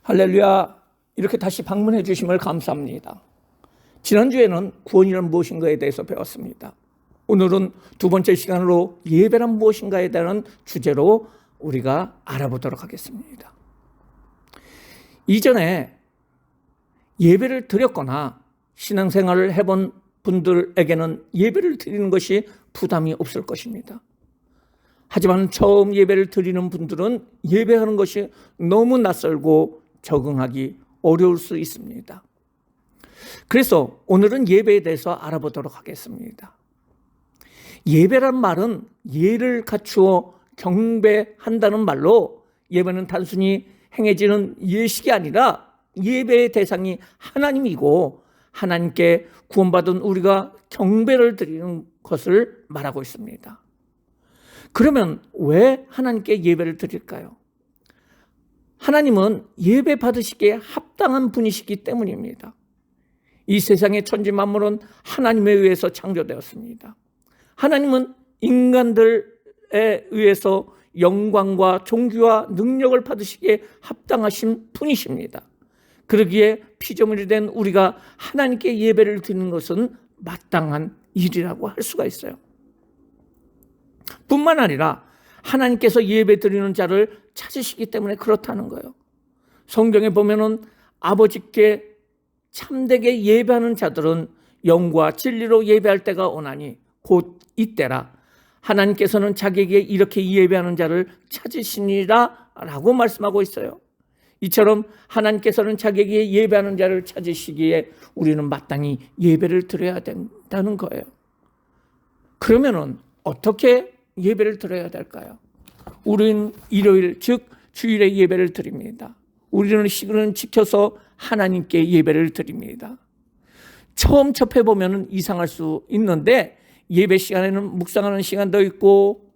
할렐루야. 이렇게 다시 방문해 주심을 감사합니다. 지난주에는 구원이란 무엇인가에 대해서 배웠습니다. 오늘은 두 번째 시간으로 예배란 무엇인가에 대한 주제로 우리가 알아보도록 하겠습니다. 이전에 예배를 드렸거나 신앙생활을 해본 분들에게는 예배를 드리는 것이 부담이 없을 것입니다. 하지만 처음 예배를 드리는 분들은 예배하는 것이 너무 낯설고 적응하기 어려울 수 있습니다. 그래서 오늘은 예배에 대해서 알아보도록 하겠습니다. 예배란 말은 예를 갖추어 경배한다는 말로, 예배는 단순히 행해지는 예식이 아니라 예배의 대상이 하나님이고 하나님께 구원받은 우리가 경배를 드리는 것을 말하고 있습니다. 그러면 왜 하나님께 예배를 드릴까요? 하나님은 예배 받으시기에 합당한 분이시기 때문입니다. 이 세상의 천지 만물은 하나님에 의해서 창조되었습니다. 하나님은 인간들에 의해서 영광과 존귀와 능력을 받으시기에 합당하신 분이십니다. 그러기에 피조물이 된 우리가 하나님께 예배를 드리는 것은 마땅한 일이라고 할 수가 있어요. 뿐만 아니라 하나님께서 예배 드리는 자를 찾으시기 때문에 그렇다는 거예요. 성경에 보면은 아버지께 참되게 예배하는 자들은 영과 진리로 예배할 때가 오나니 곧 이때라. 하나님께서는 자기에게 이렇게 예배하는 자를 찾으시니라 라고 말씀하고 있어요. 이처럼 하나님께서는 자기에게 예배하는 자를 찾으시기에 우리는 마땅히 예배를 드려야 된다는 거예요. 그러면은 어떻게 예배를 드려야 될까요? 우리는 일요일, 즉 주일에 예배를 드립니다. 우리는 시간을 지켜서 하나님께 예배를 드립니다. 처음 접해보면 이상할 수 있는데, 예배 시간에는 묵상하는 시간도 있고,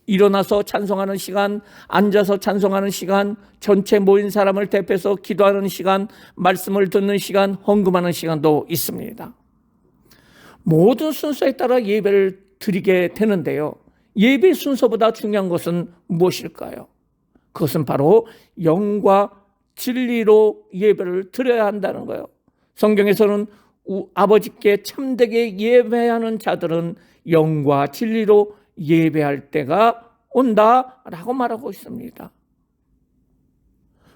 일어나서 찬송하는 시간, 앉아서 찬송하는 시간, 전체 모인 사람을 대표해서 기도하는 시간, 말씀을 듣는 시간, 헌금하는 시간도 있습니다. 모든 순서에 따라 예배를 드리게 되는데요, 예배 순서보다 중요한 것은 무엇일까요? 그것은 바로 영과 진리로 예배를 드려야 한다는 거예요. 성경에서는 아버지께 참되게 예배하는 자들은 영과 진리로 예배할 때가 온다라고 말하고 있습니다.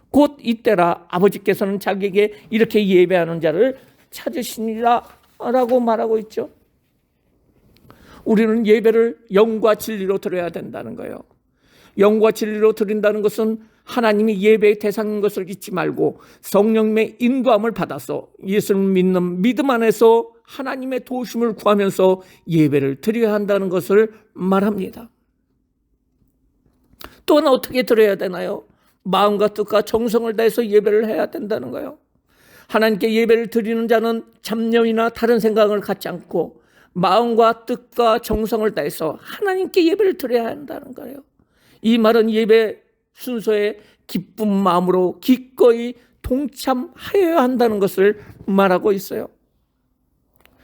곧 이때라. 아버지께서는 자기에게 이렇게 예배하는 자를 찾으시니라 라고 말하고 있죠. 우리는 예배를 영과 진리로 드려야 된다는 거예요. 영과 진리로 드린다는 것은 하나님이 예배의 대상인 것을 잊지 말고 성령님의 인도함을 받아서 예수를 믿는 믿음 안에서 하나님의 도우심을 구하면서 예배를 드려야 한다는 것을 말합니다. 또한 어떻게 드려야 되나요? 마음과 뜻과 정성을 다해서 예배를 해야 된다는 거예요. 하나님께 예배를 드리는 자는 잡념이나 다른 생각을 갖지 않고 마음과 뜻과 정성을 다해서 하나님께 예배를 드려야 한다는 거예요. 이 말은 예배 순서에 기쁜 마음으로 기꺼이 동참하여야 한다는 것을 말하고 있어요.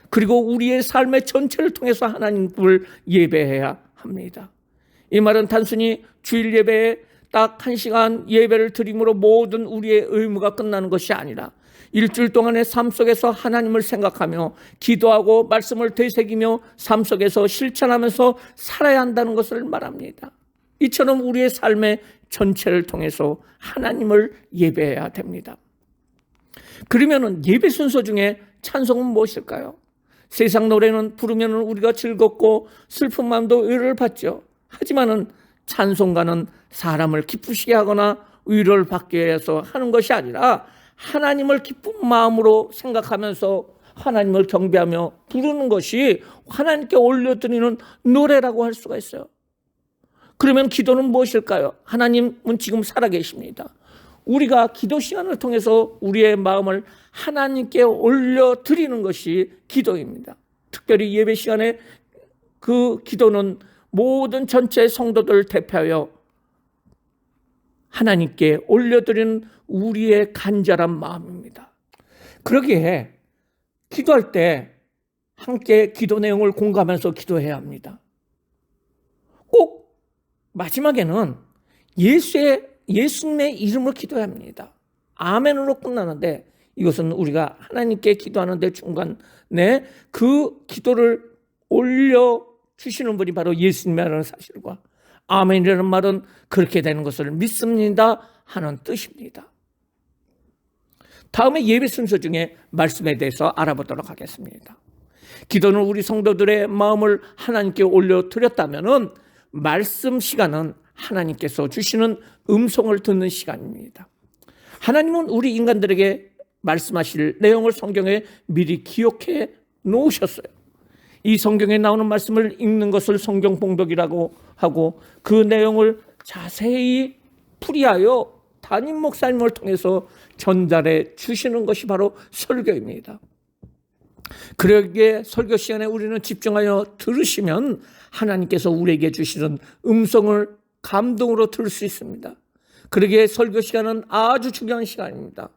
그리고 우리의 삶의 전체를 통해서 하나님을 예배해야 합니다. 이 말은 단순히 주일 예배에 딱 1시간 예배를 드림으로 모든 우리의 의무가 끝나는 것이 아니라 일주일 동안의 삶 속에서 하나님을 생각하며 기도하고 말씀을 되새기며 삶 속에서 실천하면서 살아야 한다는 것을 말합니다. 이처럼 우리의 삶의 전체를 통해서 하나님을 예배해야 됩니다. 그러면 예배 순서 중에 찬송은 무엇일까요? 세상 노래는 부르면 우리가 즐겁고 슬픈 마음도 위로를 받죠. 하지만은 찬송가는 사람을 기쁘시게 하거나 위로를 받기 위해서 하는 것이 아니라 하나님을 기쁜 마음으로 생각하면서 하나님을 경배하며 부르는 것이 하나님께 올려드리는 노래라고 할 수가 있어요. 그러면 기도는 무엇일까요? 하나님은 지금 살아계십니다. 우리가 기도 시간을 통해서 우리의 마음을 하나님께 올려드리는 것이 기도입니다. 특별히 예배 시간에 그 기도는 모든 전체 성도들을 대표하여 하나님께 올려드리는 우리의 간절한 마음입니다. 그러기에 기도할 때 함께 기도 내용을 공감하면서 기도해야 합니다. 꼭 마지막에는 예수님의 이름으로 기도해야 합니다. 아멘으로 끝나는데 이것은 우리가 하나님께 기도하는 데 중간에 그 기도를 올려주시는 분이 바로 예수님이라는 사실과 아멘이라는 말은 그렇게 되는 것을 믿습니다 하는 뜻입니다. 다음에 예배 순서 중에 말씀에 대해서 알아보도록 하겠습니다. 기도는 우리 성도들의 마음을 하나님께 올려드렸다면 말씀 시간은 하나님께서 주시는 음성을 듣는 시간입니다. 하나님은 우리 인간들에게 말씀하실 내용을 성경에 미리 기록해 놓으셨어요. 이 성경에 나오는 말씀을 읽는 것을 성경 봉독이라고 하고 그 내용을 자세히 풀이하여 담임 목사님을 통해서 전달해 주시는 것이 바로 설교입니다. 그러기에 설교 시간에 우리는 집중하여 들으시면 하나님께서 우리에게 주시는 음성을 감동으로 들을 수 있습니다. 그러기에 설교 시간은 아주 중요한 시간입니다.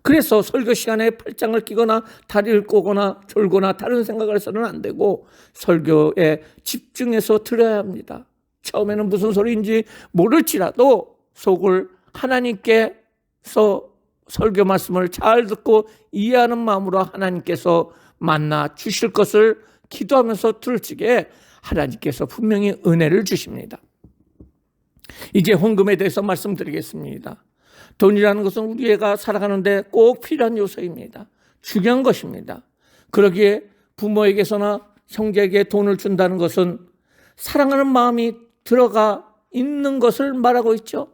그래서 설교 시간에 팔짱을 끼거나 다리를 꼬거나 졸거나 다른 생각을 해서는 안 되고 설교에 집중해서 들어야 합니다. 처음에는 무슨 소리인지 모를지라도 속을 하나님께서 설교 말씀을 잘 듣고 이해하는 마음으로 하나님께서 만나 주실 것을 기도하면서 들을 적에 하나님께서 분명히 은혜를 주십니다. 이제 헌금에 대해서 말씀드리겠습니다. 돈이라는 것은 우리가 살아가는데 꼭 필요한 요소입니다. 중요한 것입니다. 그러기에 부모에게서나 형제에게 돈을 준다는 것은 사랑하는 마음이 들어가 있는 것을 말하고 있죠.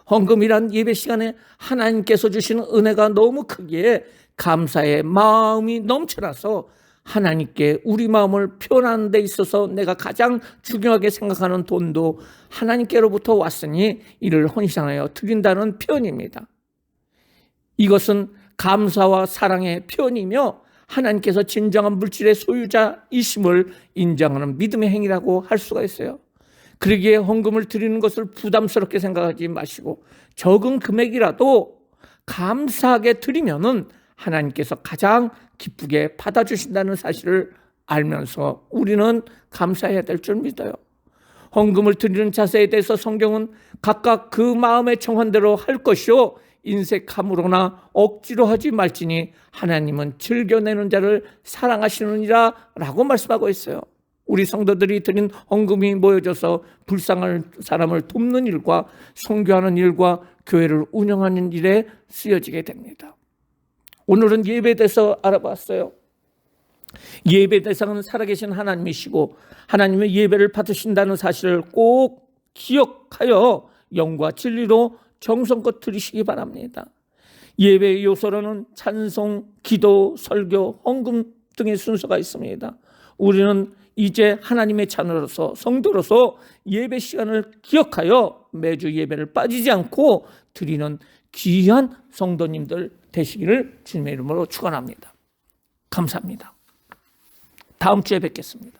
헌금이란 예배 시간에 하나님께서 주시는 은혜가 너무 크기에 감사의 마음이 넘쳐나서 하나님께 우리 마음을 표현하는 데 있어서 내가 가장 중요하게 생각하는 돈도 하나님께로부터 왔으니 이를 헌신하여 드린다는 표현입니다. 이것은 감사와 사랑의 표현이며 하나님께서 진정한 물질의 소유자이심을 인정하는 믿음의 행위라고 할 수가 있어요. 그러기에 헌금을 드리는 것을 부담스럽게 생각하지 마시고 적은 금액이라도 감사하게 드리면은 하나님께서 가장 기쁘게 받아주신다는 사실을 알면서 우리는 감사해야 될 줄 믿어요. 헌금을 드리는 자세에 대해서 성경은 각각 그 마음의 정한대로 할 것이요 인색함으로나 억지로 하지 말지니 하나님은 즐겨내는 자를 사랑하시느니라 라고 말씀하고 있어요. 우리 성도들이 드린 헌금이 모여져서 불쌍한 사람을 돕는 일과 선교하는 일과 교회를 운영하는 일에 쓰여지게 됩니다. 오늘은 예배에 대해서 알아봤어요. 예배 대상은 살아계신 하나님이시고 하나님의 예배를 받으신다는 사실을 꼭 기억하여 영과 진리로 정성껏 드리시기 바랍니다. 예배의 요소로는 찬송, 기도, 설교, 헌금 등의 순서가 있습니다. 우리는 이제 하나님의 자녀로서 성도로서 예배 시간을 기억하여 매주 예배를 빠지지 않고 드리는 귀한 성도님들 되시기를 주님의 이름으로 축원합니다. 감사합니다. 다음 주에 뵙겠습니다.